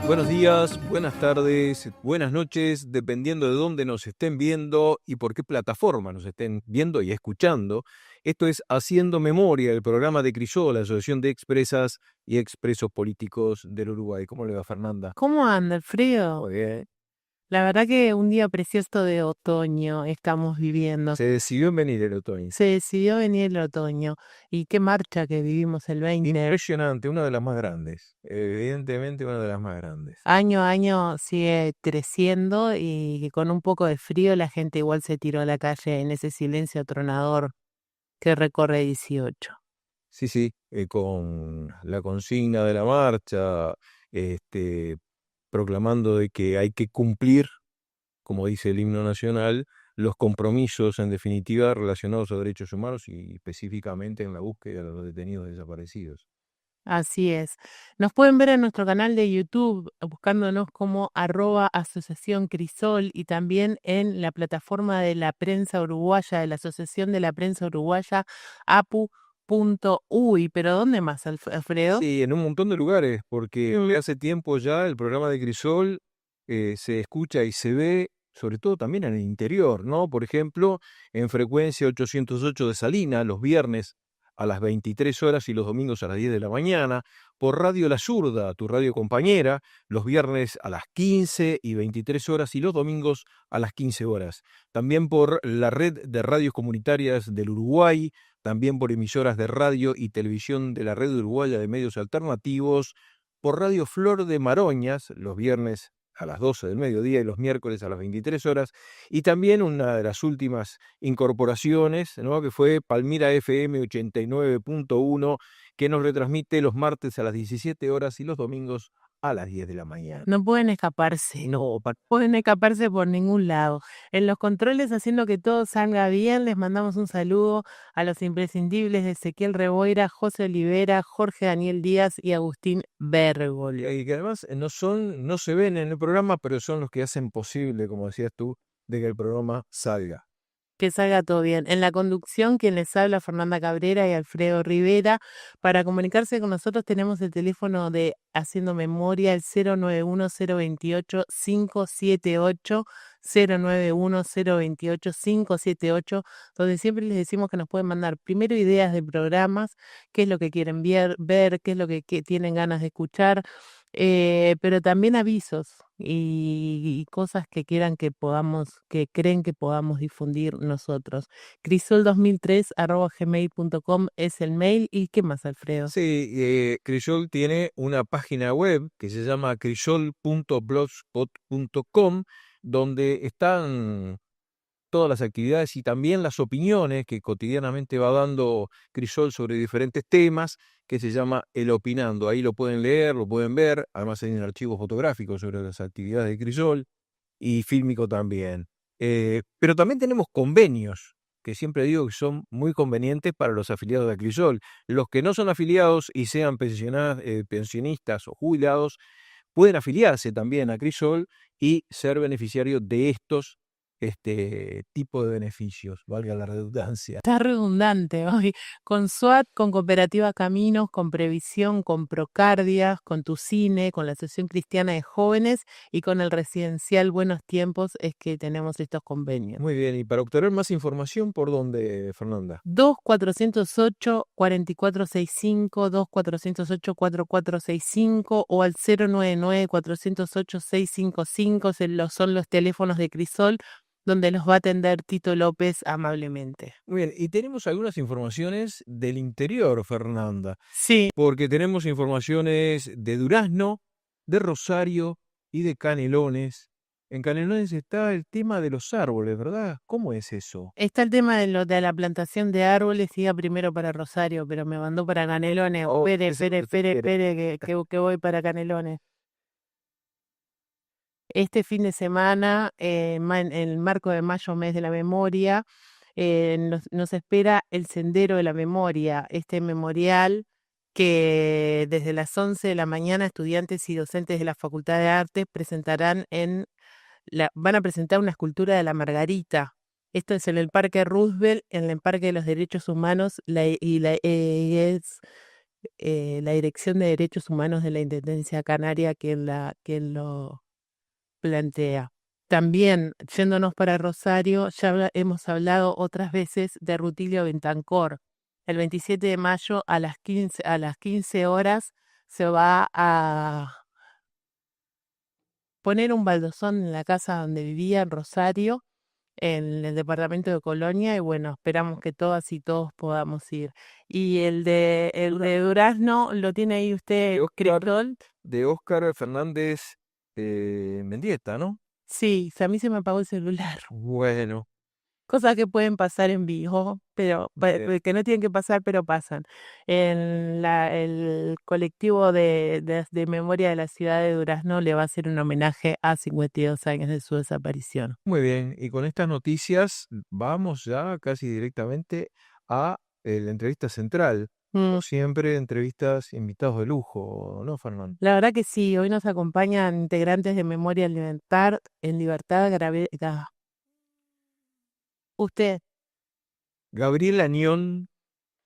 Buenos días, buenas tardes, buenas noches, dependiendo de dónde nos estén viendo y por qué plataforma nos estén viendo y escuchando. Esto es Haciendo Memoria, el programa de Crisol, la Asociación de Expresas y Expresos Políticos del Uruguay. ¿Cómo le va, Fernanda? ¿Cómo anda, Alfredo? Muy bien. La verdad que un día precioso de otoño estamos viviendo. Se decidió en venir el otoño. Se decidió venir el otoño y qué marcha que vivimos el 20. Impresionante, una de las más grandes. Evidentemente una de las más grandes. Año a año sigue creciendo y con un poco de frío la gente igual se tiró a la calle en ese silencio atronador que recorre 18. Sí, sí, con la consigna de la marcha, este, proclamando de que hay que cumplir, como dice el himno nacional, los compromisos en definitiva relacionados a derechos humanos y específicamente en la búsqueda de los detenidos desaparecidos. Así es. Nos pueden ver en nuestro canal de YouTube buscándonos como @Asociación Crisol y también en la plataforma de la prensa uruguaya, de la Asociación de la Prensa Uruguaya, apu.uy. ¿Pero dónde más, Alfredo? Sí, en un montón de lugares, porque hace tiempo ya el programa de Crisol se escucha y se ve, sobre todo también en el interior, ¿no? Por ejemplo, en frecuencia 808 de Salina, los viernes a las 23 horas y los domingos a las 10 de la mañana, por Radio La Zurda, tu radio compañera, los viernes a las 15 y 23 horas y los domingos a las 15 horas. También por la red de radios comunitarias del Uruguay, también por emisoras de radio y televisión de la Red Uruguaya de Medios Alternativos, por Radio Flor de Maroñas, los viernes a las 12 del mediodía y los miércoles a las 23 horas, y también una de las últimas incorporaciones, ¿no?, que fue Palmira FM 89.1, que nos retransmite los martes a las 17 horas y los domingos a las 10 de la mañana. No pueden escaparse. No, Pueden escaparse por ningún lado. En los controles, haciendo que todo salga bien, les mandamos un saludo a los imprescindibles de Ezequiel Reboira, José Olivera, Jorge Daniel Díaz y Agustín Bérgol. y que además no se ven en el programa, pero son los que hacen posible, como decías tú, de que el programa salga. Que salga todo bien. En la conducción, quien les habla, Fernanda Cabrera y Alfredo Rivera. Para comunicarse con nosotros tenemos el teléfono de Haciendo Memoria, el 091-028-578, 091-028-578, donde siempre les decimos que nos pueden mandar primero ideas de programas, qué es lo que quieren ver, qué es lo que tienen ganas de escuchar, pero también avisos y cosas que quieran que creen que podamos difundir nosotros. Crisol2003@gmail.com es el mail. ¿Y qué más, Alfredo? Sí, Crisol tiene una página web que se llama crisol.blogspot.com, donde están todas las actividades y también las opiniones que cotidianamente va dando Crisol sobre diferentes temas, que se llama El Opinando. Ahí lo pueden leer, lo pueden ver, además hay un archivo fotográfico sobre las actividades de Crisol y fílmico también. Pero también tenemos convenios, que siempre digo que son muy convenientes para los afiliados de Crisol. Los que no son afiliados y sean pensionistas o jubilados, pueden afiliarse también a Crisol y ser beneficiarios de estos tipo de beneficios, valga la redundancia. Está redundante hoy. Con SWAT, con Cooperativa Caminos, con Previsión, con Procardia, con Tu Cine, con la Asociación Cristiana de Jóvenes y con el Residencial Buenos Tiempos es que tenemos estos convenios. Muy bien, y para obtener más información, ¿por dónde, Fernanda? 2408-4465, 2408-4465 o al 099-408-655 son los teléfonos de Crisol, donde los va a atender Tito López amablemente. Muy bien, y tenemos algunas informaciones del interior, Fernanda, Sí. porque tenemos informaciones de Durazno, de Rosario y de Canelones. En Canelones está el tema de los árboles, ¿verdad? ¿Cómo es eso? Está el tema de la plantación de árboles, iba primero para Rosario, pero me mandó para Canelones. Oh, Que voy para Canelones. Este fin de semana, en el marco de mayo, mes de la memoria, nos espera el Sendero de la Memoria, este memorial que desde las 11 de la mañana estudiantes y docentes de la Facultad de Artes van a presentar una escultura de la Margarita. Esto es en el Parque Roosevelt, en el Parque de los Derechos Humanos, la Dirección de Derechos Humanos de la Intendencia Canaria quien lo plantea. También, yéndonos para Rosario, ya hemos hablado otras veces de Rutilio Bentancor. El 27 de mayo a las 15 horas se va a poner un baldosón en la casa donde vivía en Rosario, en el departamento de Colonia, y bueno, esperamos que todas y todos podamos ir. Y el de Durazno lo tiene ahí usted, De Oscar, Cristóbal. de Óscar Fernández Mendieta, ¿no? Sí, a mí se me apagó el celular. Bueno, Cosas que pueden pasar en vivo, pero bien. que no tienen que pasar, pero pasan. El colectivo de memoria de la ciudad de Durazno le va a hacer un homenaje a 52 años de su desaparición. Muy bien, y con estas noticias vamos ya casi directamente a la entrevista central. Como Mm, siempre, entrevistas invitados de lujo, ¿no, Fernando? la verdad que sí, hoy nos acompañan integrantes de Memoria en Libertad, usted. Gabriel Añón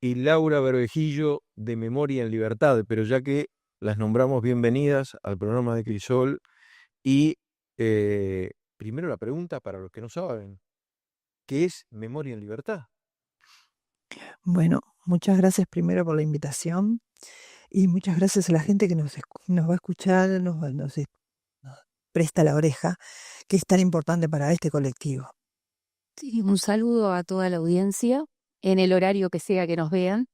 y Laura Bervejillo de Memoria en Libertad, pero ya que las nombramos bienvenidas al programa de Crisol y primero la pregunta para los que no saben, ¿qué es Memoria en Libertad? Bueno, muchas gracias primero por la invitación y muchas gracias a la gente que nos va a escuchar, nos presta la oreja, que es tan importante para este colectivo. Sí, un saludo a toda la audiencia en el horario que sea que nos vean.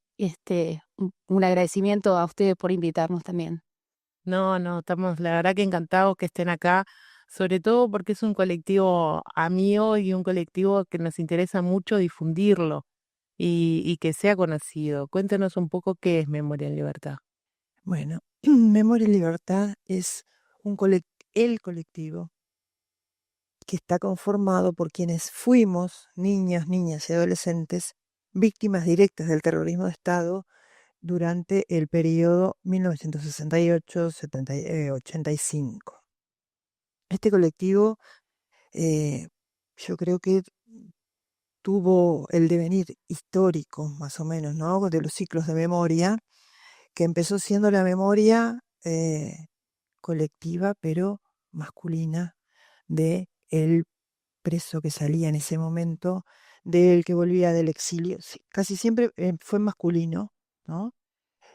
Un agradecimiento a ustedes por invitarnos también. No, estamos la verdad que encantados que estén acá, sobre todo porque es un colectivo amigo y un colectivo que nos interesa mucho difundirlo y que sea conocido. Cuéntenos un poco qué es Memoria en Libertad. Bueno, Memoria y Libertad es el colectivo que está conformado por quienes fuimos niños, niñas y adolescentes víctimas directas del terrorismo de Estado durante el periodo 1968-85. Este colectivo, yo creo que tuvo el devenir histórico, más o menos, ¿no? De los ciclos de memoria, que empezó siendo la memoria colectiva, pero masculina, de el preso que salía en ese momento, del que volvía del exilio. Sí, casi siempre fue masculino, ¿no?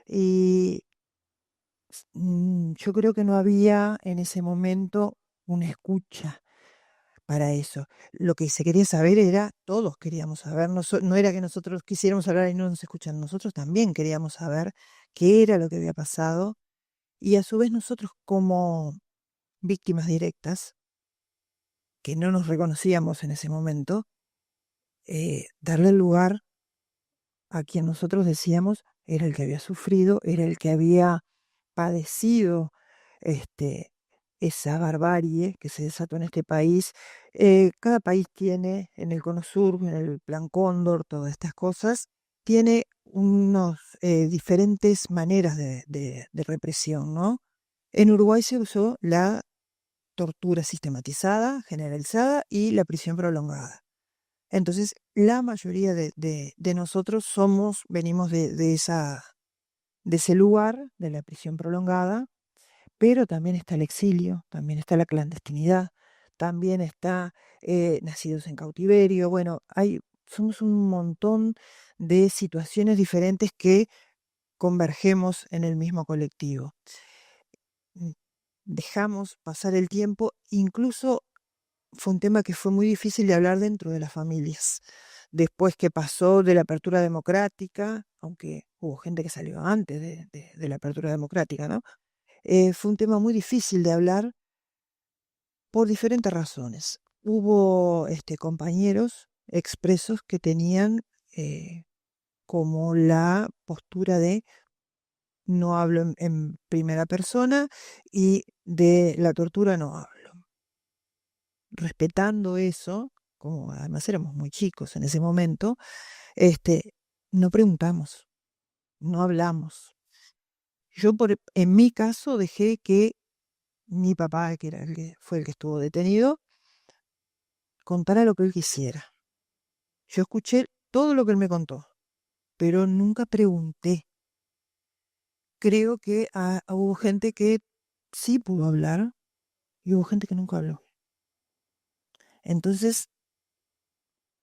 Y yo creo que no había en ese momento una escucha para eso. Lo que se quería saber era, todos queríamos saber, no era que nosotros quisiéramos hablar y no nos escuchan, nosotros también queríamos saber qué era lo que había pasado y a su vez nosotros como víctimas directas, que no nos reconocíamos en ese momento, darle el lugar a quien nosotros decíamos era el que había sufrido, era el que había padecido este, esa barbarie que se desató en este país. Cada país tiene, en el Cono Sur, en el Plan Cóndor, todas estas cosas, tiene unos diferentes maneras de represión, ¿no? En Uruguay se usó la tortura sistematizada, generalizada y la prisión prolongada. Entonces, la mayoría de nosotros venimos de ese lugar, de la prisión prolongada, pero también está el exilio, también está la clandestinidad, también está nacidos en cautiverio. Bueno, somos un montón de situaciones diferentes que convergemos en el mismo colectivo. Mm, Dejamos pasar el tiempo, incluso fue un tema que fue muy difícil de hablar dentro de las familias. Después que pasó de la apertura democrática, aunque hubo gente que salió antes de la apertura democrática, ¿no? Fue un tema muy difícil de hablar por diferentes razones. Hubo compañeros expresos que tenían como la postura de no hablo en primera persona y de la tortura no hablo. Respetando eso, como además éramos muy chicos en ese momento, no preguntamos, no hablamos. En mi caso, dejé que mi papá, que era fue el que estuvo detenido, contara lo que él quisiera. Yo escuché todo lo que él me contó, pero nunca pregunté. creo que hubo gente que sí pudo hablar y hubo gente que nunca habló. Entonces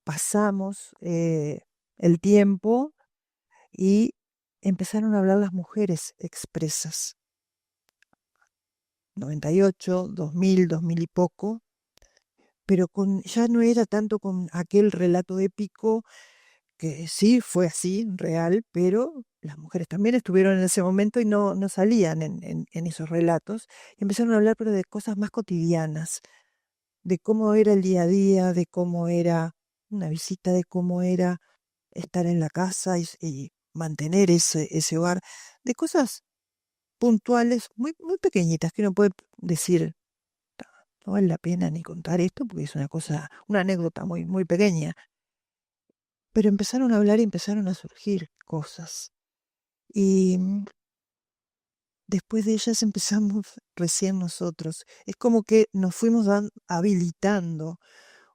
pasamos el tiempo y empezaron a hablar las mujeres expresas. 98, 2000, 2000 y poco, pero ya no era tanto con aquel relato épico, que sí fue así, real, pero las mujeres también estuvieron en ese momento y no salían en esos relatos. Y empezaron a hablar, pero de cosas más cotidianas, de cómo era el día a día, de cómo era una visita, de cómo era estar en la casa y mantener ese hogar, de cosas puntuales, muy, muy pequeñitas, que uno puede decir, no vale la pena ni contar esto porque es una cosa, una anécdota muy, muy pequeña. Pero empezaron a hablar y empezaron a surgir cosas. Y después de ellas empezamos recién nosotros. Es como que nos fuimos habilitando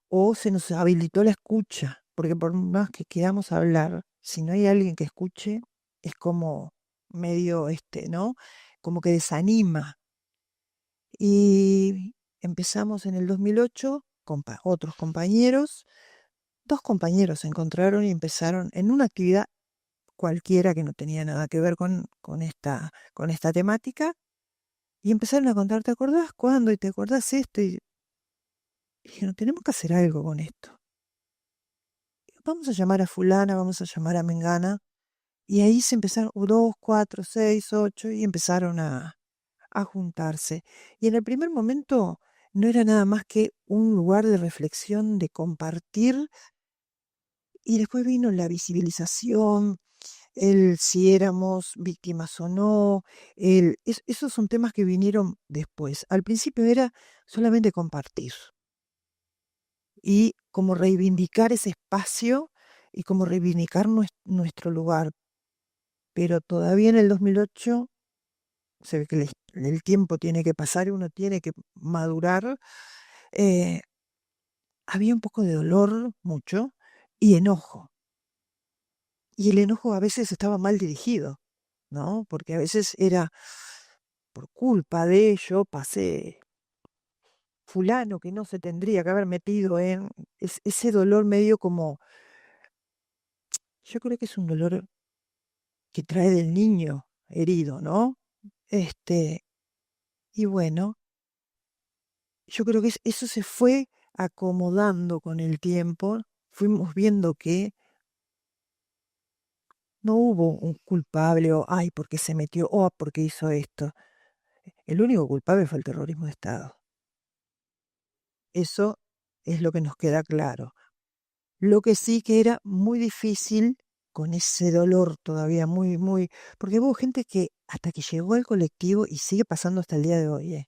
o se nos habilitó la escucha, porque por más que queramos hablar, si no hay alguien que escuche, es como medio ¿no? Como que desanima. Y empezamos en el 2008 con otros compañeros. Dos compañeros se encontraron y empezaron en una actividad cualquiera que no tenía nada que ver con esta temática, y empezaron a contar, ¿te acordás cuándo? ¿Y te acordás esto? Y dijeron, tenemos que hacer algo con esto. Vamos a llamar a fulana, vamos a llamar a mengana. Y ahí se empezaron, 2, 4, 6, 8, y empezaron a juntarse. Y en el primer momento no era nada más que un lugar de reflexión, de compartir, y después vino la visibilización, el si éramos víctimas o no, esos son temas que vinieron después. Al principio era solamente compartir y como reivindicar ese espacio y como reivindicar nuestro lugar. Pero todavía en el 2008 se ve que el tiempo tiene que pasar y uno tiene que madurar. eh, Había un poco de dolor, mucho, y enojo. Y el enojo a veces estaba mal dirigido, ¿no? Porque a veces era por culpa de ello, pasé fulano que no se tendría que haber metido en ese dolor medio como, yo creo que es un dolor que trae del niño herido, ¿no? Este, y bueno, yo creo que eso se fue acomodando con el tiempo, fuimos viendo que no hubo un culpable o, ay, porque se metió, o porque hizo esto. El único culpable fue el terrorismo de Estado. Eso es lo que nos queda claro. Lo que sí que era muy difícil con ese dolor todavía muy, muy, porque hubo gente que hasta que llegó al colectivo y sigue pasando hasta el día de hoy.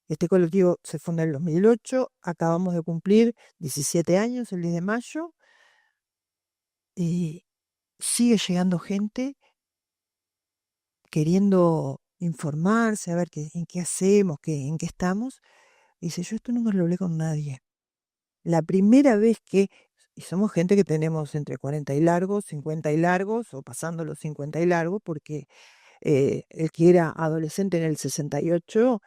Este colectivo se funda en el 2008, acabamos de cumplir 17 años el 10 de mayo y sigue llegando gente queriendo informarse, a ver en qué hacemos, en qué estamos. Y dice, yo esto nunca lo hablé con nadie. La primera vez y somos gente que tenemos entre 40 y largos, 50 y largos, o pasando los 50 y largos, porque el que era adolescente en el 68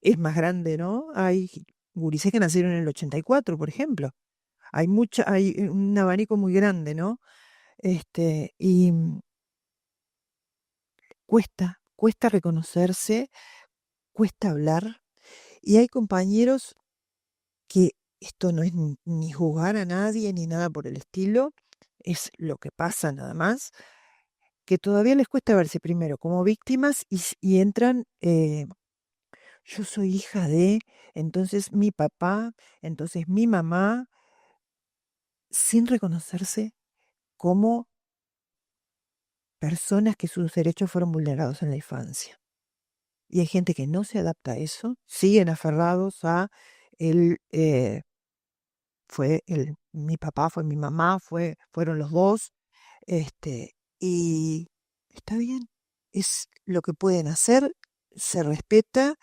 es más grande, ¿no? Hay gurises que nacieron en el 84, por ejemplo. Hay un abanico muy grande, ¿no? Y cuesta reconocerse, cuesta hablar, y hay compañeros que esto no es ni juzgar a nadie ni nada por el estilo, es lo que pasa nada más, que todavía les cuesta verse primero como víctimas y entran, yo soy hija de, entonces mi papá, entonces mi mamá, sin reconocerse como personas que sus derechos fueron vulnerados en la infancia. Y hay gente que no se adapta a eso, siguen aferrados a el, mi papá, fue mi mamá, fueron los dos, y está bien, es lo que pueden hacer, se respeta,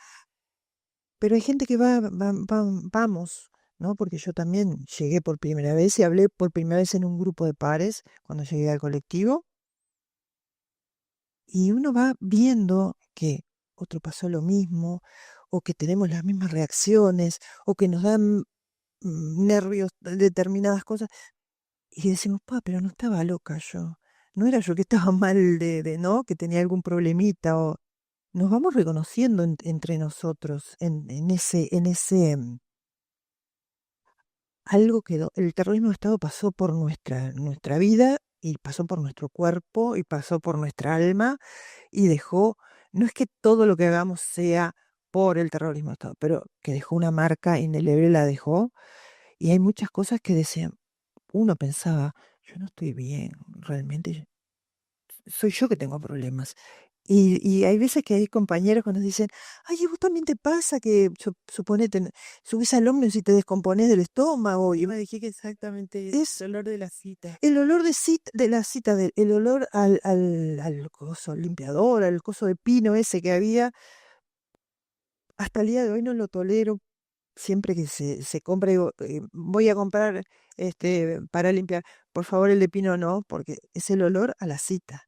pero hay gente que vamos, ¿no? Porque yo también llegué por primera vez y hablé por primera vez en un grupo de pares cuando llegué al colectivo. y uno va viendo que otro pasó lo mismo, o que tenemos las mismas reacciones, o que nos dan nervios de determinadas cosas, y decimos, pero no estaba loca yo, no era yo que estaba mal ¿no? Que tenía algún problemita, o nos vamos reconociendo entre nosotros en ese algo que el terrorismo de Estado pasó por nuestra vida y pasó por nuestro cuerpo y pasó por nuestra alma y dejó, no es que todo lo que hagamos sea por el terrorismo de Estado, pero que dejó una marca indeleble, la dejó, y hay muchas cosas que decían, uno pensaba, yo no estoy bien, realmente soy yo que tengo problemas. Y hay veces que hay compañeros que nos dicen, ay, ¿y vos también te pasa que, suponete, subís al ómnibus y te descomponés del estómago? Y Yo me dije que exactamente es el olor de la cita. el olor de la cita, el olor al coso limpiador, al coso de pino ese que había, hasta el día de hoy no lo tolero. Siempre que se compra, digo, voy a comprar para limpiar, por favor el de pino no, porque es el olor a la cita.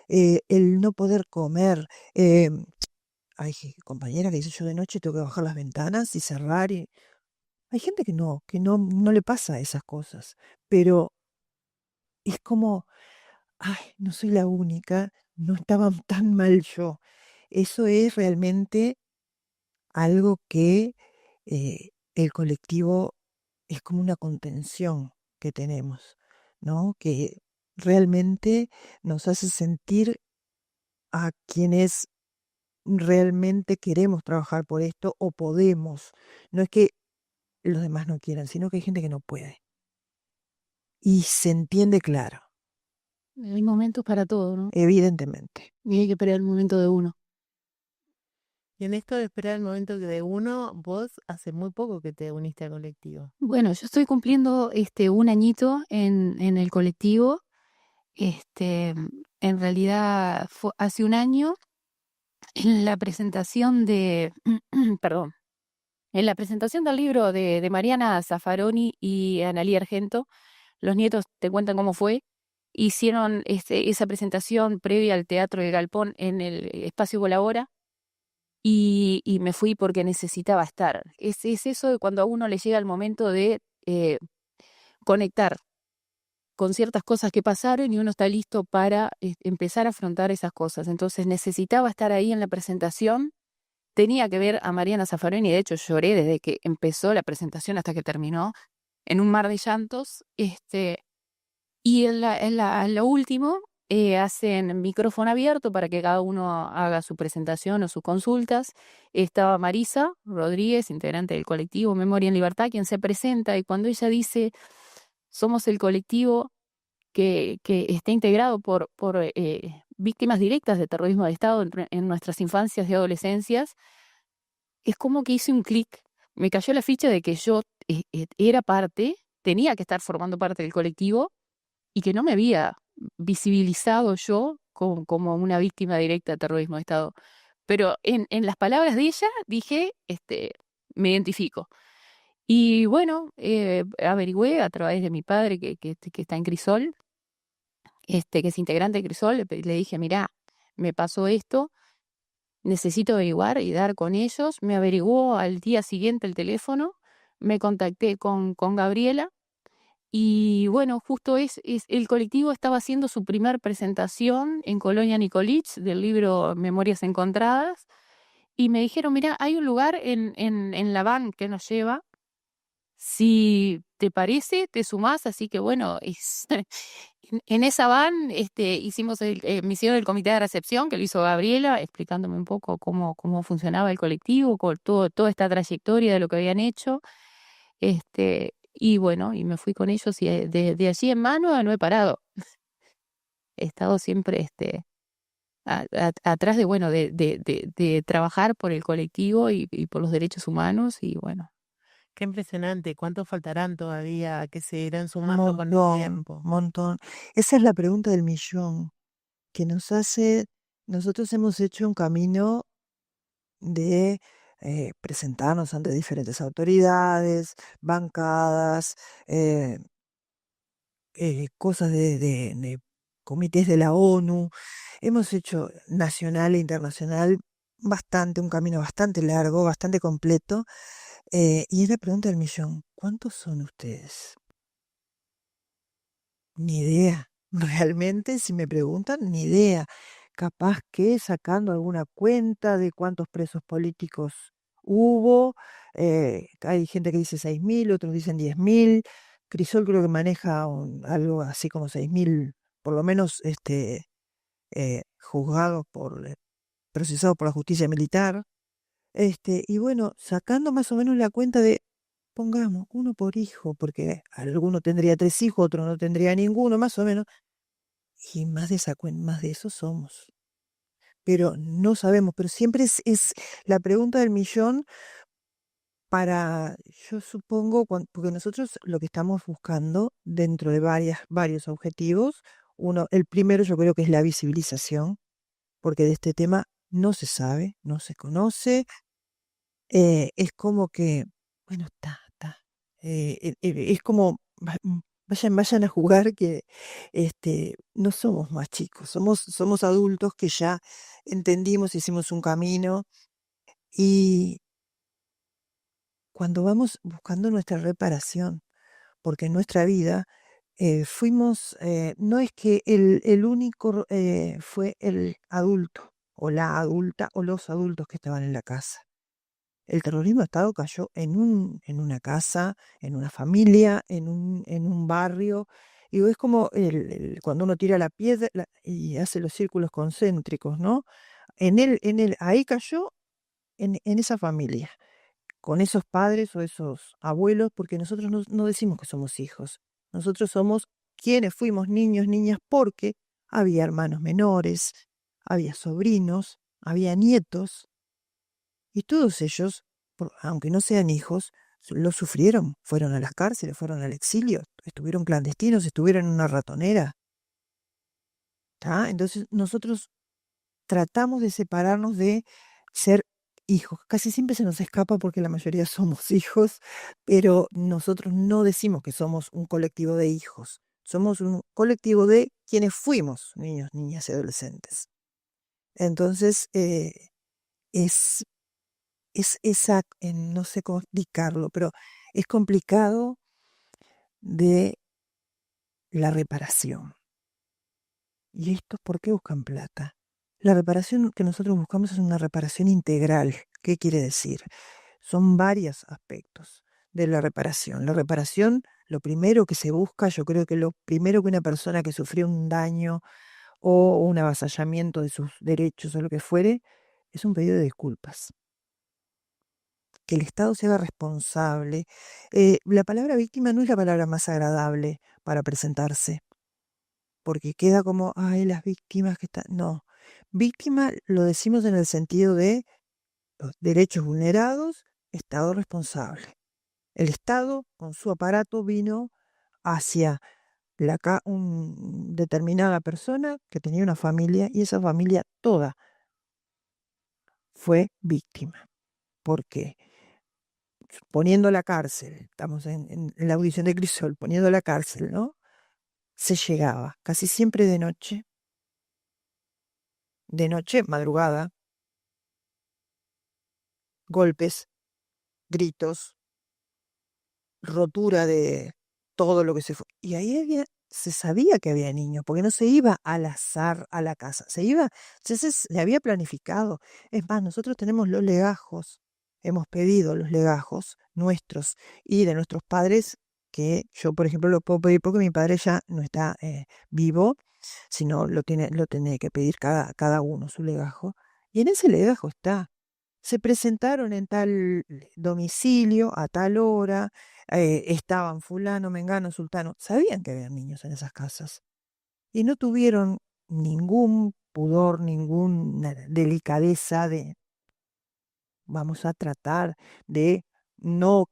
El no poder comer. Hay compañera que dice yo de noche tengo que bajar las ventanas y cerrar. Y hay gente que no le pasa esas cosas, pero es como, ay, no soy la única, no estaba tan mal yo. Eso es realmente algo que el colectivo es como una contención que tenemos, ¿no? Que realmente nos hace sentir a quienes realmente queremos trabajar por esto o podemos. No es que los demás no quieran, sino que hay gente que no puede. Y se entiende claro, Hay momentos para todo, ¿no? evidentemente. Y hay que esperar el momento de uno. Y en esto de esperar el momento de uno, vos hace muy poco que te uniste al colectivo. Bueno, yo estoy cumpliendo un añito en el colectivo. En realidad fue hace un año en la presentación perdón, en la presentación del libro de Mariana Zaffaroni y Analía Argento. Los nietos te cuentan cómo fue. Hicieron esa presentación previa al Teatro del Galpón en el Espacio Colabora y me fui porque necesitaba estar. Es eso de cuando a uno le llega el momento de conectar con ciertas cosas que pasaron y uno está listo para empezar a afrontar esas cosas. Entonces necesitaba estar ahí en la presentación. Tenía que ver a Mariana Zaffaroni, de hecho lloré desde que empezó la presentación hasta que terminó, en un mar de llantos. Y en lo último, hacen micrófono abierto para que cada uno haga su presentación o sus consultas. Estaba Marisa Rodríguez, integrante del colectivo Memoria en Libertad, quien se presenta, y cuando ella dice, somos el colectivo que está integrado por víctimas directas de terrorismo de Estado en nuestras infancias y adolescencias, es como que hice un clic. Me cayó la ficha de que yo era parte, tenía que estar formando parte del colectivo y que no me había visibilizado yo como una víctima directa de terrorismo de Estado. Pero en las palabras de ella dije, me identifico. Y bueno, averigüé a través de mi padre que está en Crisol, que es integrante de Crisol, le dije, mirá, me pasó esto, necesito averiguar y dar con ellos. Me averiguó al día siguiente el teléfono, me contacté con Gabriela. Y bueno, justo el colectivo estaba haciendo su primer presentación en Colonia Nicolich del libro Memorias Encontradas y me dijeron, mira, hay un lugar en la van que nos lleva, si te parece, te sumás. Así que bueno, en esa van hicimos me hicieron el comité de recepción, que lo hizo Gabriela, explicándome un poco cómo funcionaba el colectivo, con toda esta trayectoria de lo que habían hecho. Y bueno, y me fui con ellos y de allí en mano no he parado. He estado siempre atrás de, bueno, de trabajar por el colectivo y por los derechos humanos y bueno. Qué impresionante. ¿Cuántos faltarán todavía que se irán Un sumando con el montón, tiempo? montón. Esa es la pregunta del millón, que nos hace, nosotros hemos hecho un camino de presentarnos ante diferentes autoridades, bancadas, cosas de comités de la ONU, hemos hecho nacional e internacional un camino bastante largo, bastante completo. Y es la pregunta del millón, ¿cuántos son ustedes? Ni idea. Realmente, si me preguntan, ni idea. Capaz que sacando alguna cuenta de cuántos presos políticos hubo. Hay gente que dice 6.000, otros dicen 10.000. Crisol creo que maneja algo así como 6.000, por lo menos juzgados procesados por la justicia militar. Y bueno, sacando más o menos la cuenta de, pongamos, uno por hijo, porque alguno tendría 3 hijos, otro no tendría ninguno, más o menos. Y más de más de eso somos. Pero no sabemos, pero siempre es la pregunta del millón yo supongo, porque nosotros lo que estamos buscando dentro de varios objetivos, el primero yo creo que es la visibilización, porque de este tema no se sabe, no se conoce, es como que, bueno, está. Es como, vayan a jugar que no somos más chicos, somos adultos que ya entendimos, hicimos un camino y cuando vamos buscando nuestra reparación, porque en nuestra vida no es que el único fue el adulto o la adulta o los adultos que estaban en la casa. El terrorismo de Estado cayó en una casa, en una familia, en un barrio. Y es como cuando uno tira la piedra y hace los círculos concéntricos, ¿no? Ahí cayó en esa familia, con esos padres o esos abuelos, porque nosotros no decimos que somos hijos. Nosotros somos quienes fuimos niños, niñas, porque había hermanos menores, había sobrinos, había nietos. Y todos ellos, aunque no sean hijos, lo sufrieron. Fueron a las cárceles, fueron al exilio, estuvieron clandestinos, estuvieron en una ratonera. ¿Tá? Entonces nosotros tratamos de separarnos de ser hijos. Casi siempre se nos escapa porque la mayoría somos hijos, pero nosotros no decimos que somos un colectivo de hijos. Somos un colectivo de quienes fuimos niños, niñas y adolescentes. Entonces, es no sé cómo explicarlo, pero es complicado de la reparación. ¿Y estos por qué buscan plata? La reparación que nosotros buscamos es una reparación integral. ¿Qué quiere decir? Son varios aspectos de la reparación. La reparación, lo primero que se busca, yo creo que lo primero que una persona que sufrió un daño o un avasallamiento de sus derechos o lo que fuere, es un pedido de disculpas. Que el Estado se haga responsable. La palabra víctima no es la palabra más agradable para presentarse, porque queda como, ay, las víctimas que están. No, víctima lo decimos en el sentido de los derechos vulnerados, Estado responsable. El Estado, con su aparato, vino hacia una determinada persona que tenía una familia y esa familia toda fue víctima. ¿Por qué? Poniendo la cárcel, estamos en la audición de Crisol, poniendo la cárcel, ¿no? Se llegaba casi siempre de noche, madrugada, golpes, gritos, rotura de todo lo que se fue. Y ahí se sabía que había niños, porque no se iba al azar a la casa, se había planificado. Es más, nosotros tenemos los legajos, hemos pedido los legajos nuestros y de nuestros padres, que yo, por ejemplo, lo puedo pedir porque mi padre ya no está vivo, sino lo tiene que pedir cada uno su legajo. Y en ese legajo está. Se presentaron en tal domicilio a tal hora, estaban fulano, mengano, sultano. Sabían que había niños en esas casas y no tuvieron ningún pudor, ninguna delicadeza de vamos a tratar de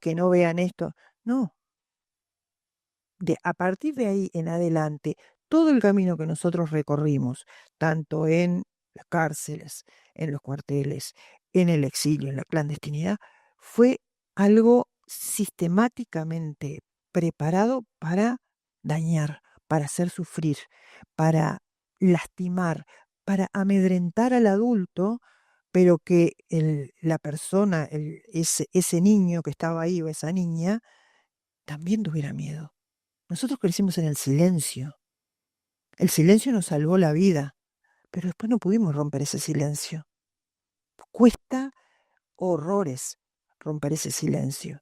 que no vean esto. No, a partir de ahí en adelante, todo el camino que nosotros recorrimos, tanto en las cárceles, en los cuarteles, en el exilio, en la clandestinidad, fue algo sistemáticamente preparado para dañar, para hacer sufrir, para lastimar, para amedrentar al adulto, pero que la persona, ese niño que estaba ahí o esa niña, también tuviera miedo. Nosotros crecimos en el silencio. El silencio nos salvó la vida, pero después no pudimos romper ese silencio. Cuesta horrores romper ese silencio.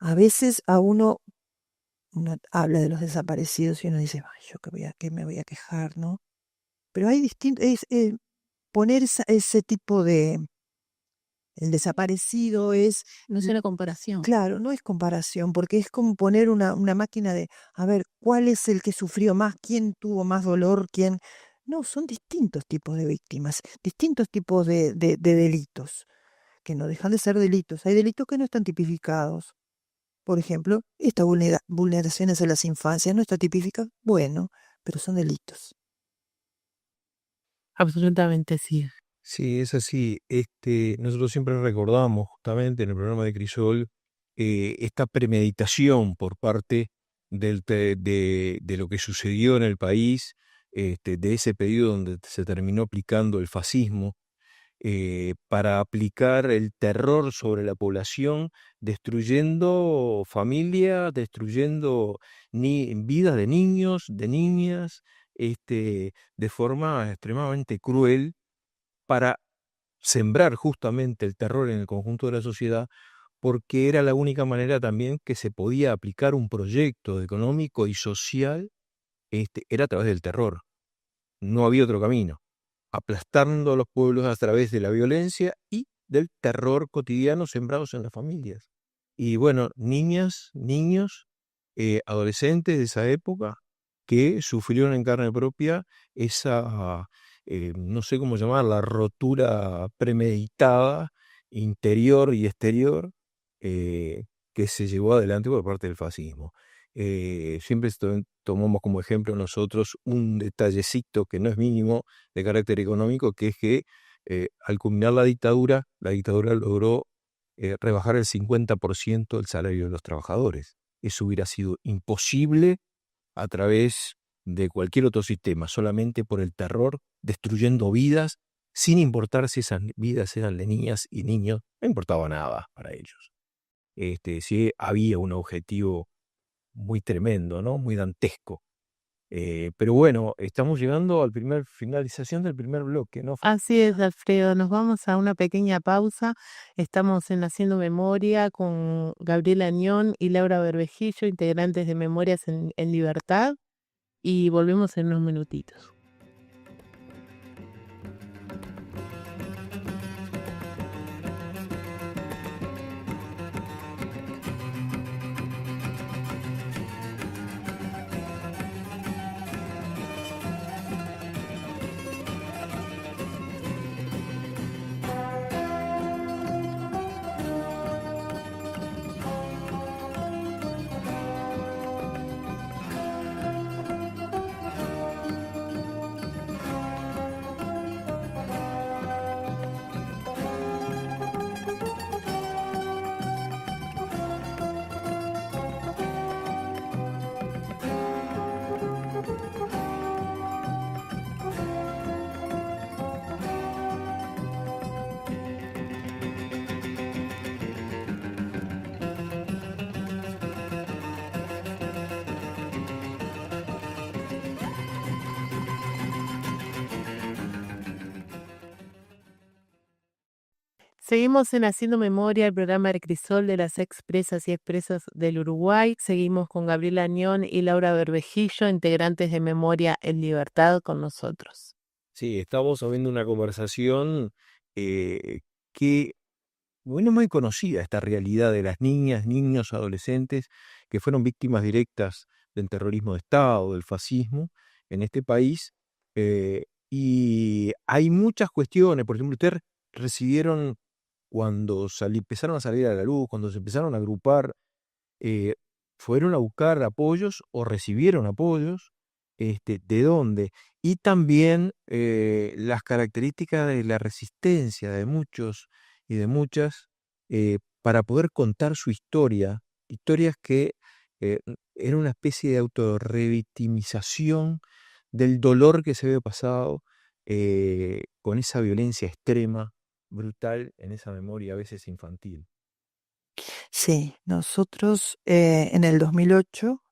A veces uno habla de los desaparecidos y uno dice, "Ay, yo qué me voy a quejar, ¿no?". Pero hay poner ese tipo de... El desaparecido es, No es una comparación. claro, no es comparación, porque es como poner una máquina de, a ver, ¿cuál es el que sufrió más? ¿Quién tuvo más dolor? ¿Quién? No, son distintos tipos de víctimas, distintos tipos de delitos, que no dejan de ser delitos. Hay delitos que no están tipificados. Por ejemplo, esta vulneraciones a las infancias no está tipificada. Bueno, pero son delitos. Absolutamente sí. Sí, es así. Nosotros siempre recordamos justamente en el programa de Crisol esta premeditación por parte de lo que sucedió en el país, de ese periodo donde se terminó aplicando el fascismo, para aplicar el terror sobre la población, destruyendo familias, destruyendo vidas de niños, de niñas, de forma extremadamente cruel para sembrar justamente el terror en el conjunto de la sociedad, porque era la única manera también que se podía aplicar un proyecto económico y social, era a través del terror. No había otro camino, aplastando a los pueblos a través de la violencia y del terror cotidiano sembrados en las familias. Y bueno, niñas, niños, adolescentes de esa época que sufrieron en carne propia esa, no sé cómo llamarla, rotura premeditada, interior y exterior, que se llevó adelante por parte del fascismo. Siempre tomamos como ejemplo nosotros un detallecito que no es mínimo de carácter económico, que es que al culminar la dictadura logró rebajar el 50% el salario de los trabajadores. Eso hubiera sido imposible a través de cualquier otro sistema, solamente por el terror, destruyendo vidas, sin importar si esas vidas eran de niñas y niños, no importaba nada para ellos. Sí había un objetivo muy tremendo, ¿no? Muy dantesco. Pero bueno, estamos llegando a la finalización del primer bloque, ¿no? Así es, Alfredo. Nos vamos a una pequeña pausa. Estamos en Haciendo Memoria con Gabriela Añón y Laura Berbejillo, integrantes de Memorias en Libertad, y volvemos en unos minutitos. Seguimos en Haciendo Memoria, el programa de Crisol de las expresas y expresos del Uruguay. Seguimos con Gabriela Añón y Laura Berbejillo, integrantes de Memoria en Libertad, con nosotros. Sí, estamos habiendo una conversación que, bueno, es muy conocida esta realidad de las niñas, niños, adolescentes que fueron víctimas directas del terrorismo de Estado, del fascismo en este país. Y hay muchas cuestiones, por ejemplo, ustedes recibieron cuando empezaron a salir a la luz, cuando se empezaron a agrupar, eh, ¿fueron a buscar apoyos o recibieron apoyos? ¿De dónde? Y también las características de la resistencia de muchos y de muchas para poder contar su historia, historias que eran una especie de autorrevictimización del dolor que se había pasado, con esa violencia extrema, brutal, en esa memoria a veces infantil. Sí, nosotros en el 2008,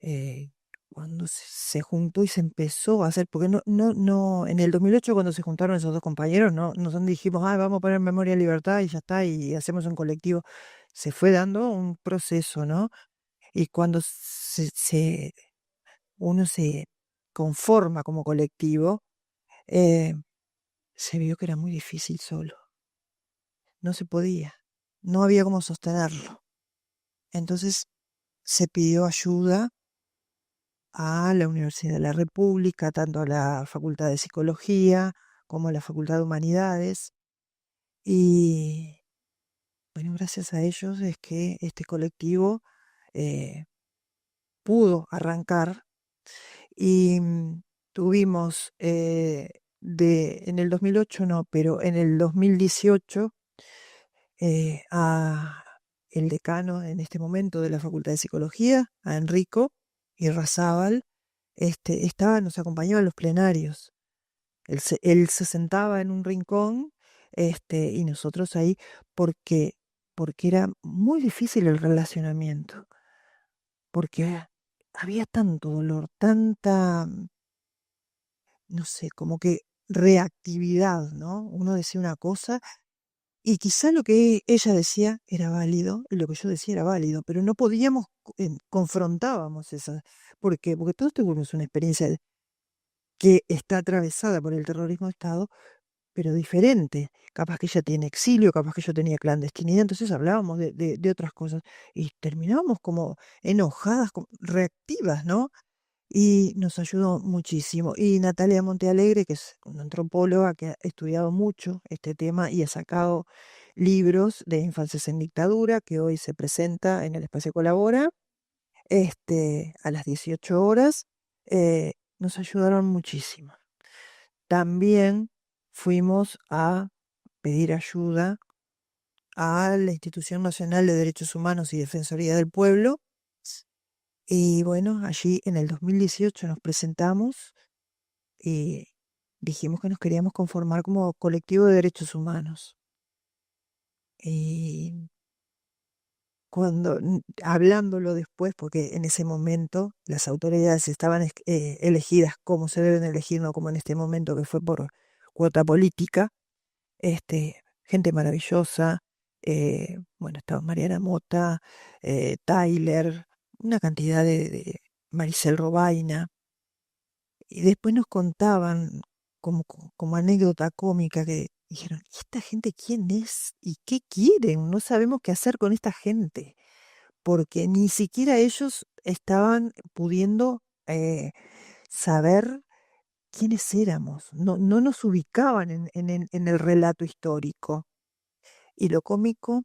eh, cuando se juntó y se empezó a hacer, porque no, en el 2008 cuando se juntaron esos dos compañeros, no dijimos, vamos a poner Memoria de Libertad y ya está, y hacemos un colectivo. Se fue dando un proceso, ¿no? Y cuando uno se conforma como colectivo, eh, se vio que era muy difícil solo. No se podía, no había cómo sostenerlo. Entonces se pidió ayuda a la Universidad de la República, tanto a la Facultad de Psicología como a la Facultad de Humanidades. Y bueno, gracias a ellos es que este colectivo eh, pudo arrancar y tuvimos en el 2008 no, pero en el 2018 a el decano en este momento de la Facultad de Psicología, a Enrico Irrazábal, nos acompañaba en los plenarios. Él se sentaba en un rincón, y nosotros ahí, porque, porque era muy difícil el relacionamiento, porque había tanto dolor, tanta, no sé, como que reactividad, ¿no? Uno decía una cosa y quizá lo que ella decía era válido y lo que yo decía era válido, pero no podíamos, confrontábamos esa, porque todos tuvimos una experiencia que está atravesada por el terrorismo de Estado, pero diferente. Capaz que ella tiene exilio, capaz que yo tenía clandestinidad, entonces hablábamos de otras cosas y terminábamos como enojadas, como reactivas, ¿no? Y nos ayudó muchísimo. Y Natalia Montealegre, que es una antropóloga que ha estudiado mucho este tema y ha sacado libros de infancias en dictadura, que hoy se presenta en el Espacio Colabora, a las 18 horas, nos ayudaron muchísimo. También fuimos a pedir ayuda a la Institución Nacional de Derechos Humanos y Defensoría del Pueblo. Y bueno, allí en el 2018 nos presentamos y dijimos que nos queríamos conformar como colectivo de derechos humanos. Y hablándolo después, porque en ese momento las autoridades estaban elegidas como se deben elegir, no como en este momento que fue por cuota política, gente maravillosa, bueno, estaba Mariana Mota, Tyler, una cantidad de Maricel Robaina, y después nos contaban como anécdota cómica que dijeron, ¿y esta gente quién es? ¿Y qué quieren? No sabemos qué hacer con esta gente, porque ni siquiera ellos estaban pudiendo saber quiénes éramos, no nos ubicaban en el relato histórico. Y lo cómico,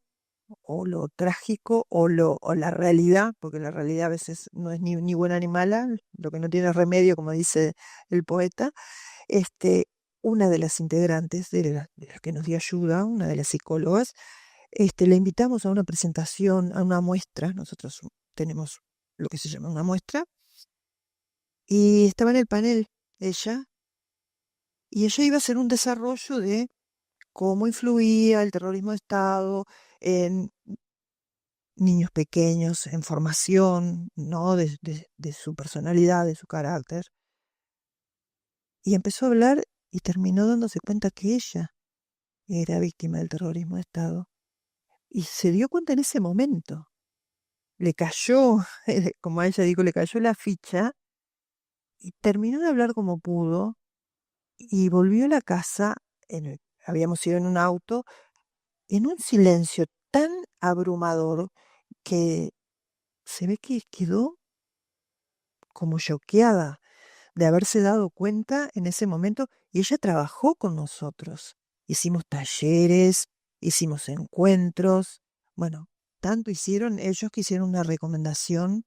o lo trágico, o la realidad, porque la realidad a veces no es ni buena ni mala, lo que no tiene remedio, como dice el poeta, este, una de las integrantes de las que nos dio ayuda, una de las psicólogas, la invitamos a una presentación, a una muestra, nosotros tenemos lo que se llama una muestra, y estaba en el panel ella, y ella iba a hacer un desarrollo de cómo influía el terrorismo de Estado en niños pequeños, en formación, ¿no? De su personalidad, de su carácter. Y empezó a hablar y terminó dándose cuenta que ella era víctima del terrorismo de Estado. Y se dio cuenta en ese momento. Le cayó, como a ella dijo, le cayó la ficha y terminó de hablar como pudo y volvió a la casa, habíamos ido en un auto, en un silencio tan abrumador que se ve que quedó como choqueada de haberse dado cuenta en ese momento y ella trabajó con nosotros. Hicimos talleres, hicimos encuentros, bueno, tanto hicieron ellos que hicieron una recomendación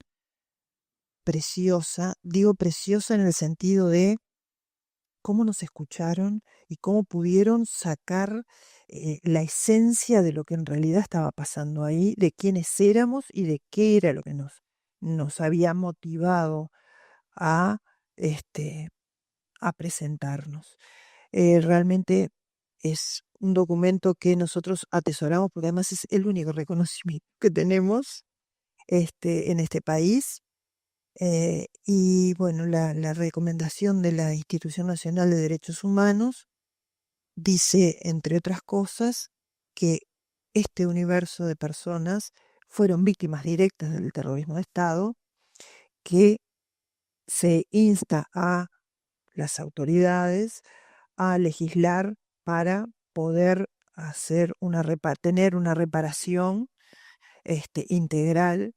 preciosa, digo preciosa en el sentido de cómo nos escucharon y cómo pudieron sacar la esencia de lo que en realidad estaba pasando ahí, de quiénes éramos y de qué era lo que nos había motivado a a presentarnos. Realmente es un documento que nosotros atesoramos porque además es el único reconocimiento que tenemos en este país. Y bueno, la recomendación de la Institución Nacional de Derechos Humanos dice, entre otras cosas, que este universo de personas fueron víctimas directas del terrorismo de Estado, que se insta a las autoridades a legislar para poder tener una reparación integral,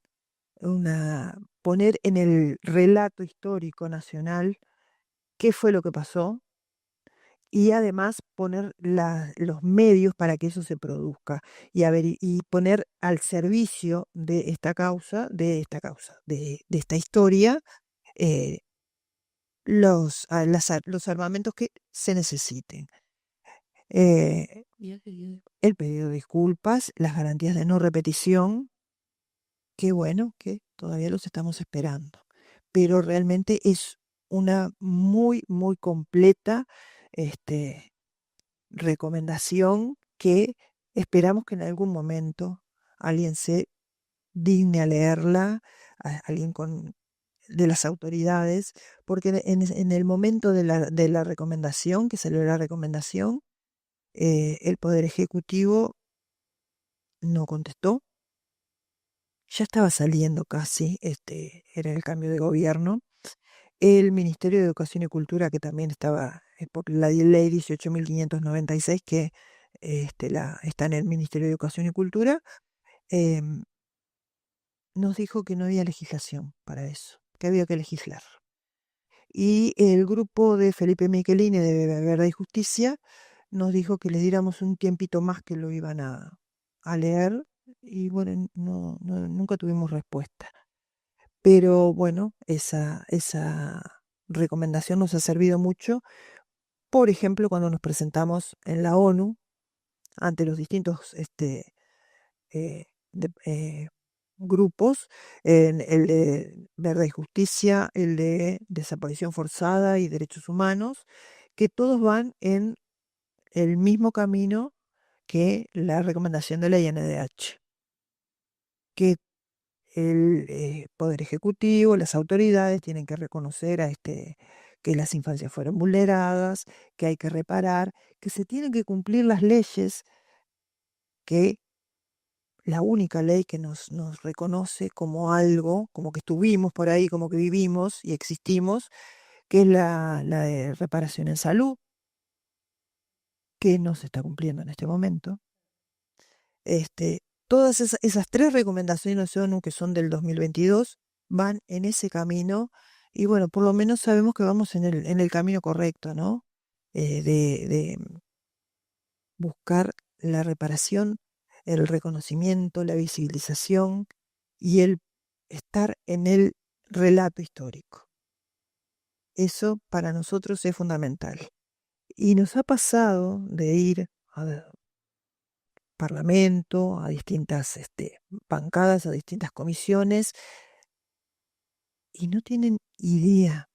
poner en el relato histórico nacional qué fue lo que pasó y además poner los medios para que eso se produzca y poner al servicio de esta causa, de esta historia, eh, los armamentos que se necesiten. Eh, el pedido de disculpas, las garantías de no repetición, qué bueno que todavía los estamos esperando, pero realmente es una muy, muy completa recomendación que esperamos que en algún momento alguien se digne a leerla, alguien de las autoridades, porque en el momento de la recomendación, que salió la recomendación, el Poder Ejecutivo no contestó. Ya estaba saliendo casi, era el cambio de gobierno. El Ministerio de Educación y Cultura, que también estaba por la ley 18.596, que está en el Ministerio de Educación y Cultura, em, nos dijo que no había legislación para eso, que había que legislar. Y el grupo de Felipe Michelini de Verdad y Justicia nos dijo que le diéramos un tiempito más, que lo iban a leer, y bueno, nunca tuvimos respuesta. Pero bueno, esa recomendación nos ha servido mucho, por ejemplo, cuando nos presentamos en la ONU ante los distintos eh, grupos, en el de Verdad y Justicia, el de Desaparición Forzada y Derechos Humanos, que todos van en el mismo camino que la recomendación de la INDH, que el Poder Ejecutivo, las autoridades tienen que reconocer que las infancias fueron vulneradas, que hay que reparar, que se tienen que cumplir las leyes, que la única ley que nos reconoce como algo, como que estuvimos por ahí, como que vivimos y existimos, que es la de reparación en salud, que no se está cumpliendo en este momento. Todas esas tres recomendaciones ONU, que son del 2022, van en ese camino, y bueno, por lo menos sabemos que vamos en el camino correcto, ¿no? De buscar la reparación, el reconocimiento, la visibilización y el estar en el relato histórico. Eso para nosotros es fundamental. Y nos ha pasado de ir a Parlamento, a distintas bancadas, a distintas comisiones, y no tienen idea.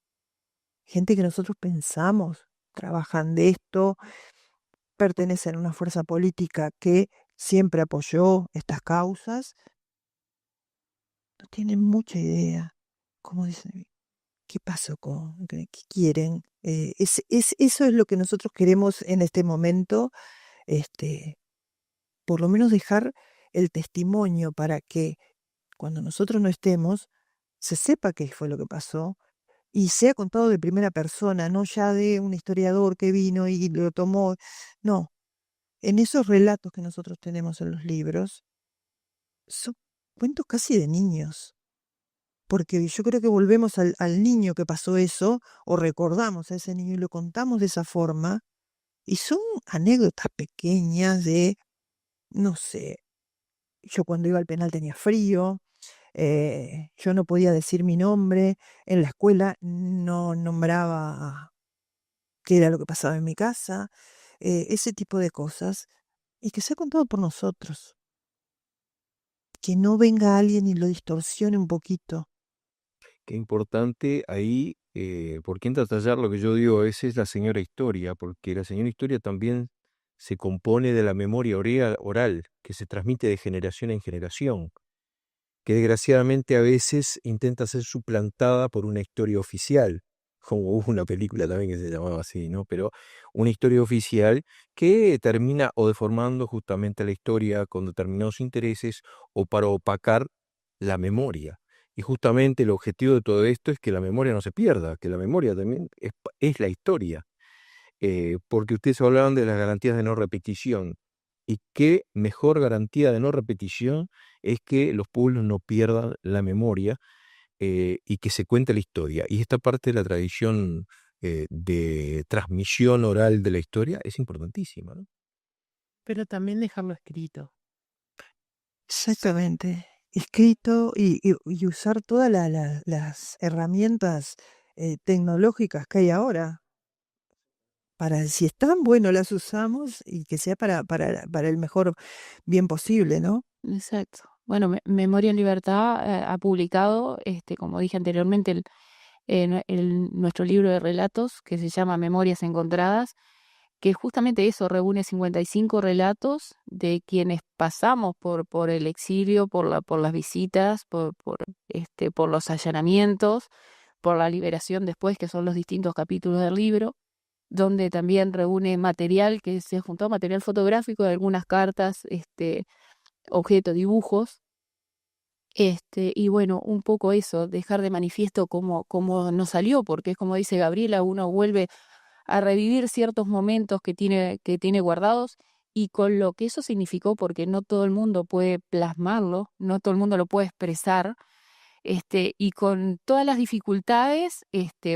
Gente que nosotros pensamos trabajan de esto, pertenecen a una fuerza política que siempre apoyó estas causas, no tienen mucha idea. ¿Cómo dicen? ¿Qué pasó qué quieren? Eso es lo que nosotros queremos en este momento, por lo menos dejar el testimonio para que cuando nosotros no estemos, se sepa qué fue lo que pasó y sea contado de primera persona, no ya de un historiador que vino y lo tomó. No, en esos relatos que nosotros tenemos en los libros, son cuentos casi de niños, porque yo creo que volvemos al niño que pasó eso, o recordamos a ese niño y lo contamos de esa forma, y son anécdotas pequeñas de, no sé, yo cuando iba al penal tenía frío, yo no podía decir mi nombre, en la escuela no nombraba qué era lo que pasaba en mi casa, ese tipo de cosas, y que sea contado por nosotros, que no venga alguien y lo distorsione un poquito. Qué importante ahí por qué entratallar lo que yo digo a veces la señora historia, porque la señora historia también se compone de la memoria oral que se transmite de generación en generación, que desgraciadamente a veces intenta ser suplantada por una historia oficial, como hubo una película también que se llamaba así, ¿no? Pero una historia oficial que termina o deformando justamente la historia con determinados intereses o para opacar la memoria. Y justamente el objetivo de todo esto es que la memoria no se pierda, que la memoria también es la historia. Porque ustedes hablaban de las garantías de no repetición. Y qué mejor garantía de no repetición es que los pueblos no pierdan la memoria y que se cuente la historia. Y esta parte de la tradición de transmisión oral de la historia es importantísima, ¿no? Pero también dejarlo escrito. Exactamente. Escrito y usar todas las herramientas tecnológicas que hay ahora. Para, si están, bueno, las usamos y que sea para el mejor bien posible, ¿no? Exacto. Bueno, Memoria en Libertad ha publicado, como dije anteriormente, nuestro libro de relatos que se llama Memorias Encontradas, que justamente eso reúne 55 relatos de quienes pasamos por el exilio, por las visitas, por los allanamientos, por la liberación después, que son los distintos capítulos del libro, donde también reúne material que se juntó, material fotográfico de algunas cartas, objetos, dibujos. Y bueno, un poco eso, dejar de manifiesto cómo nos salió, porque es como dice Gabriela, uno vuelve a revivir ciertos momentos que tiene guardados y con lo que eso significó, porque no todo el mundo puede plasmarlo, no todo el mundo lo puede expresar, y con todas las dificultades,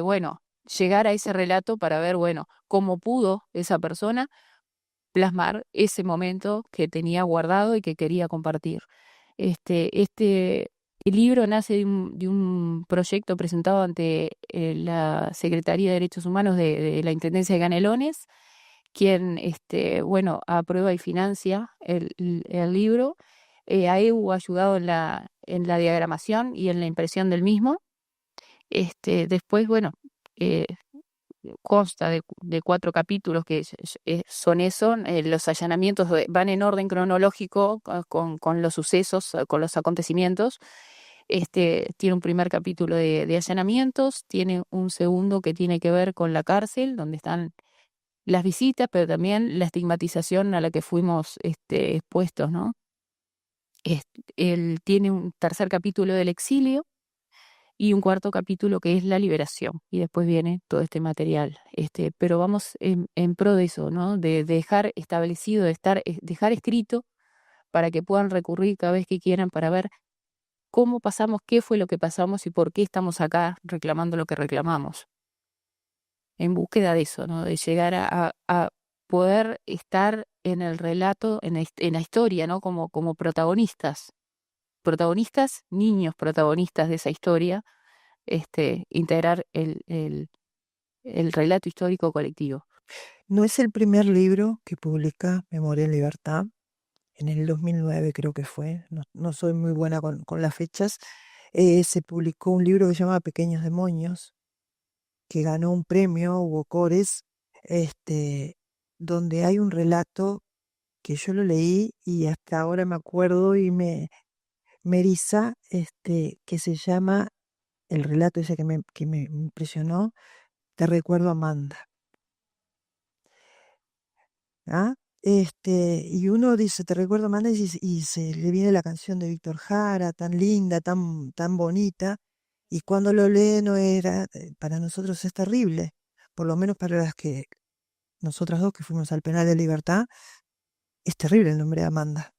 bueno, llegar a ese relato para ver, bueno, cómo pudo esa persona plasmar ese momento que tenía guardado y que quería compartir. El libro nace de un proyecto presentado ante la Secretaría de Derechos Humanos de la Intendencia de Canelones, quien, bueno, aprueba y financia el libro. AEU ha ayudado en la diagramación y en la impresión del mismo. Después, bueno, eh, consta de 4 capítulos que son eso, los allanamientos van en orden cronológico con los sucesos, con los acontecimientos. Tiene un primer capítulo de allanamientos, tiene un segundo que tiene que ver con la cárcel, donde están las visitas, pero también la estigmatización a la que fuimos expuestos, ¿no? Él tiene un tercer capítulo del exilio y un cuarto capítulo que es la liberación. Y después viene todo este material. Pero vamos en pro de eso, ¿no? De dejar establecido, dejar escrito para que puedan recurrir cada vez que quieran para ver cómo pasamos, qué fue lo que pasamos y por qué estamos acá reclamando lo que reclamamos. En búsqueda de eso, ¿no? De llegar a poder estar en el relato, en la historia, ¿no? Como protagonistas, niños protagonistas de esa historia, integrar el relato histórico colectivo. No es el primer libro que publica Memoria en Libertad. En el 2009 creo que fue, no soy muy buena con las fechas. Se publicó un libro que se llama Pequeños Demonios, que ganó un premio, Hugo Cores, donde hay un relato que yo lo leí y hasta ahora me acuerdo y me eriza, que se llama, el relato ese que me impresionó, Te recuerdo, Amanda. ¿Ah? Y uno dice, te recuerdo, Amanda, y se le viene la canción de Víctor Jara, tan linda, tan bonita, y cuando lo lee no era, para nosotros es terrible, por lo menos para nosotras dos que fuimos al penal de Libertad, es terrible el nombre de Amanda.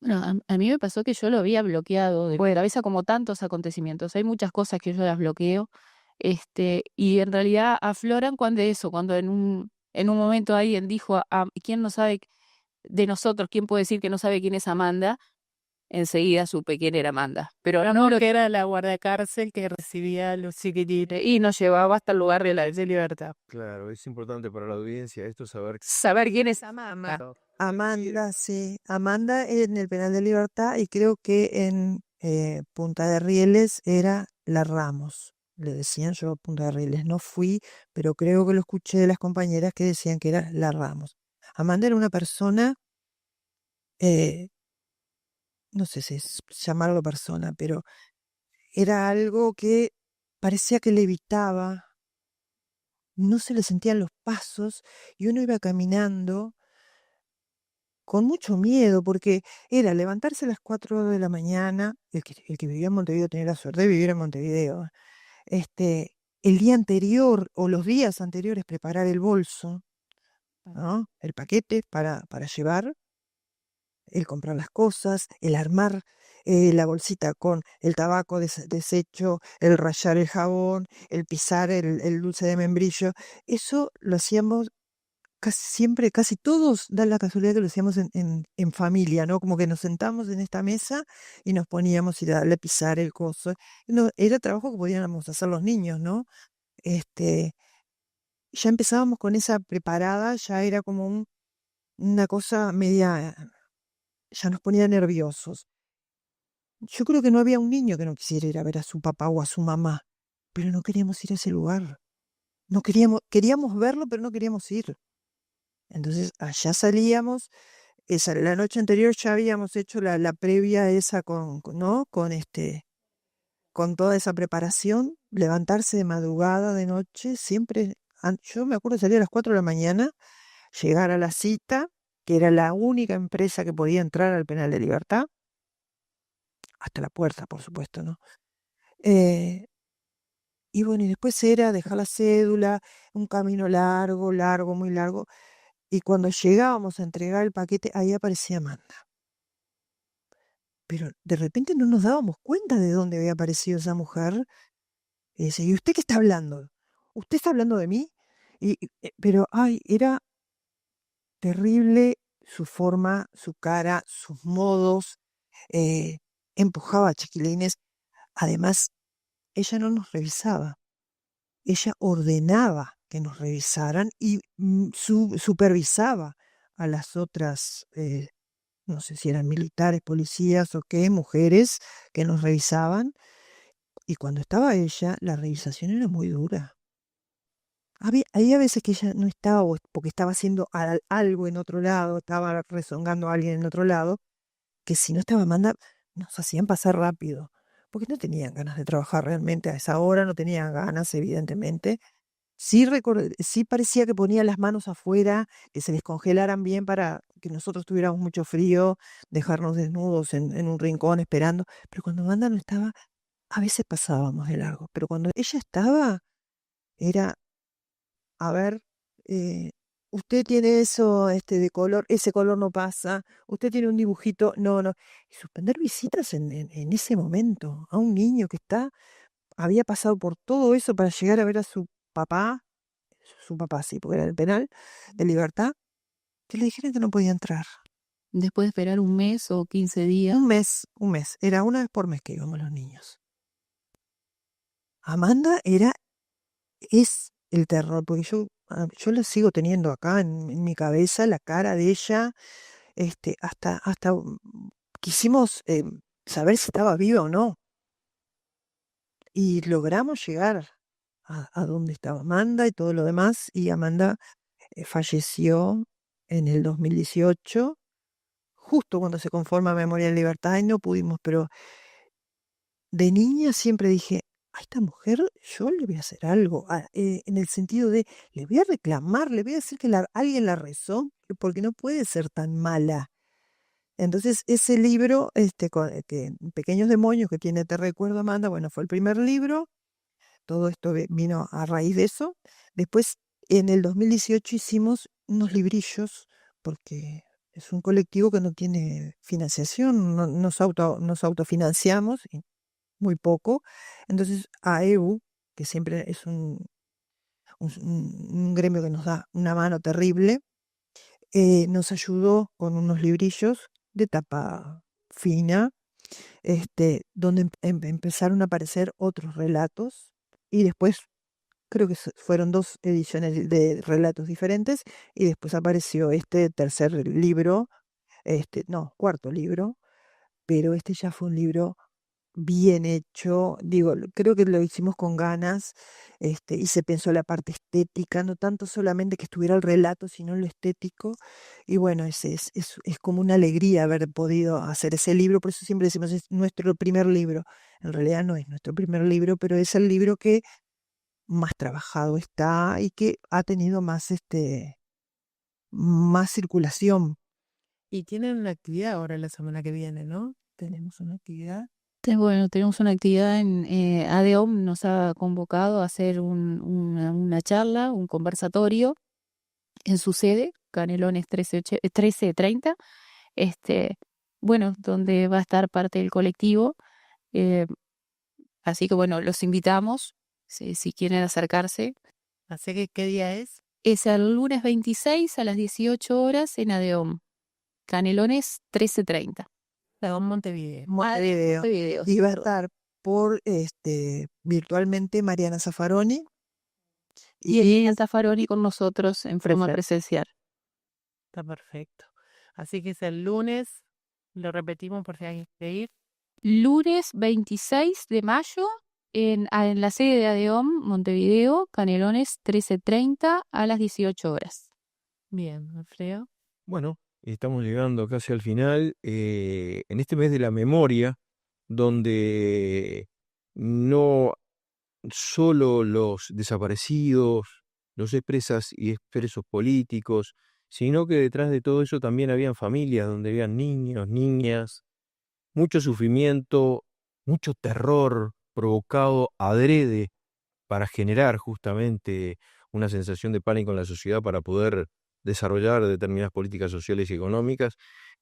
Bueno, a mí me pasó que yo lo había bloqueado de la cabeza como tantos acontecimientos. Hay muchas cosas que yo las bloqueo, y en realidad afloran cuando en un momento alguien dijo, ¿quién no sabe de nosotros, quién puede decir que no sabe quién es Amanda? Enseguida supe quién era Amanda. Pero no lo Que era la guardacárcel que recibía a los chiquititos y nos llevaba hasta el lugar de de libertad. Claro, es importante para la audiencia esto saber quién es Amanda. Amanda, sí. Amanda en el penal de Libertad y creo que en Punta de Rieles era la Ramos. le decían, yo a Punta de Rieles no fui, pero creo que lo escuché de las compañeras que decían que era la Ramos. Amanda era una persona, eh, no sé si es llamarlo persona, pero era algo que parecía que levitaba, no se le sentían los pasos y uno iba caminando con mucho miedo porque era levantarse a las 4 de la mañana, el que vivía en Montevideo tenía la suerte de vivir en Montevideo, este, el día anterior o los días anteriores preparar el bolso, ¿no? El paquete para llevar, el comprar las cosas, el armar la bolsita con el tabaco deshecho, el rallar el jabón, el pisar el dulce de membrillo. Eso lo hacíamos casi siempre, casi todos, da la casualidad que lo hacíamos en familia, ¿no? Como que nos sentamos en esta mesa y nos poníamos a darle a pisar el coso. No, era trabajo que podíamos hacer los niños, ¿no? Este, ya empezábamos con esa preparada, ya era como una cosa media, ya nos ponía nerviosos. Yo creo que no había un niño que no quisiera ir a ver a su papá o a su mamá, pero no queríamos ir a ese lugar. No queríamos verlo, pero no queríamos ir. Entonces allá salíamos, la noche anterior ya habíamos hecho la previa esa ¿no? Con toda esa preparación, levantarse de madrugada, de noche, siempre, yo me acuerdo de salir a las 4 de la mañana, llegar a la cita, que era la única empresa que podía entrar al penal de Libertad, hasta la puerta, por supuesto, ¿no? Y bueno, y después era dejar la cédula, un camino largo, largo, muy largo. Y cuando llegábamos a entregar el paquete, ahí aparecía Amanda. Pero de repente no nos dábamos cuenta de dónde había aparecido esa mujer. Y dice, ¿y usted qué está hablando? ¿Usted está hablando de mí? Pero, ay, era terrible su forma, su cara, sus modos. eh, Empujaba a chiquilines. Además, ella no nos revisaba. Ella ordenaba que nos revisaran y supervisaba a las otras, no sé si eran militares, policías o qué, mujeres que nos revisaban. Y cuando estaba ella, la revisación era muy dura. Había veces que ella no estaba porque estaba haciendo algo en otro lado, estaba rezongando a alguien en otro lado, que si no estaba Amanda, nos hacían pasar rápido, porque no tenían ganas de trabajar realmente a esa hora, no tenían ganas, evidentemente. Sí parecía que ponía las manos afuera, que se les congelaran bien para que nosotros tuviéramos mucho frío, dejarnos desnudos en un rincón esperando, pero cuando Amanda no estaba, a veces pasábamos de largo, pero cuando ella estaba, era, a ver, eh, usted tiene eso de color, ese color no pasa, usted tiene un dibujito, no, no. Y suspender visitas en ese momento a un niño que había pasado por todo eso para llegar a ver a su papá sí, porque era el penal de Libertad, que le dijeron que no podía entrar. Después de esperar un mes o 15 días. Un mes, era una vez por mes que íbamos los niños. Amanda es el terror, porque yo la sigo teniendo acá en mi cabeza, la cara de ella, hasta quisimos saber si estaba viva o no, y logramos llegar a donde estaba Amanda y todo lo demás, y Amanda falleció en el 2018, justo cuando se conforma Memorial Libertad, y no pudimos, pero de niña siempre dije, a esta mujer yo le voy a hacer algo, en el sentido de, le voy a reclamar, le voy a decir que alguien la rezó, porque no puede ser tan mala. Entonces, ese libro, que Pequeños Demonios, que tiene Te recuerdo, Amanda, bueno, fue el primer libro, todo esto vino a raíz de eso. Después, en el 2018 hicimos unos librillos, porque es un colectivo que no tiene financiación, nos autofinanciamos, muy poco. Entonces, AEU, que siempre es un gremio que nos da una mano terrible, nos ayudó con unos librillos de tapa fina, donde empezaron a aparecer otros relatos y después creo que fueron 2 ediciones de relatos diferentes y después apareció este tercer libro, no, cuarto libro, pero este ya fue un libro bien hecho. Digo, creo que lo hicimos con ganas, y se pensó la parte estética, no tanto solamente que estuviera el relato, sino lo estético. Y bueno, es como una alegría haber podido hacer ese libro, por eso siempre decimos es nuestro primer libro. En realidad no es nuestro primer libro, pero es el libro que más trabajado está y que ha tenido más circulación. Y tienen una actividad ahora la semana que viene, ¿no? Tenemos una actividad. Bueno, tenemos una actividad en ADEOM, nos ha convocado a hacer una charla, un conversatorio en su sede, Canelones 1330, bueno, donde va a estar parte del colectivo. eh, Así que bueno, los invitamos, si quieren acercarse. Así que, ¿qué día es? Es el lunes 26 a las 18 horas en ADEOM, Canelones 1330. En Montevideo. Montevideo. Montevideo, Y va a perdón. estar por virtualmente Mariana Zaffaroni Y Elena Zaffaroni con nosotros en forma presencial. Está perfecto. Así que es el lunes, lo repetimos por si alguien quiere ir. Lunes 26 de mayo en la sede de ADEOM, Montevideo, Canelones 1330 a las 18 horas. Bien, Alfredo. Bueno, estamos llegando casi al final. En este mes de la memoria, donde no solo los desaparecidos, los expresas y expresos políticos, sino que detrás de todo eso también habían familias, donde habían niños, niñas, mucho sufrimiento, mucho terror provocado adrede para generar justamente una sensación de pánico en la sociedad para poder desarrollar determinadas políticas sociales y económicas.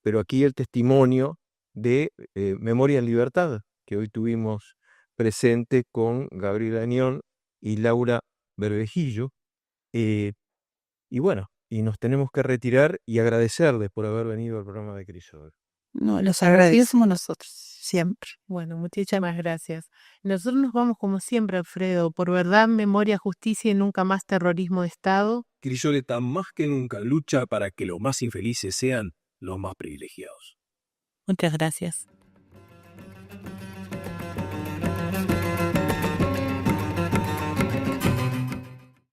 Pero aquí el testimonio de Memoria en Libertad, que hoy tuvimos presente con Gabriela Añón y Laura Berbejillo. Y bueno, y nos tenemos que retirar y agradecerles por haber venido al programa de Crisol. No, los agradecemos nosotros. siempre. Bueno, muchísimas gracias. Nosotros nos vamos como siempre, Alfredo, por verdad, memoria, justicia y nunca más terrorismo de Estado. Crisoleta más que nunca lucha para que los más infelices sean los más privilegiados. Muchas gracias.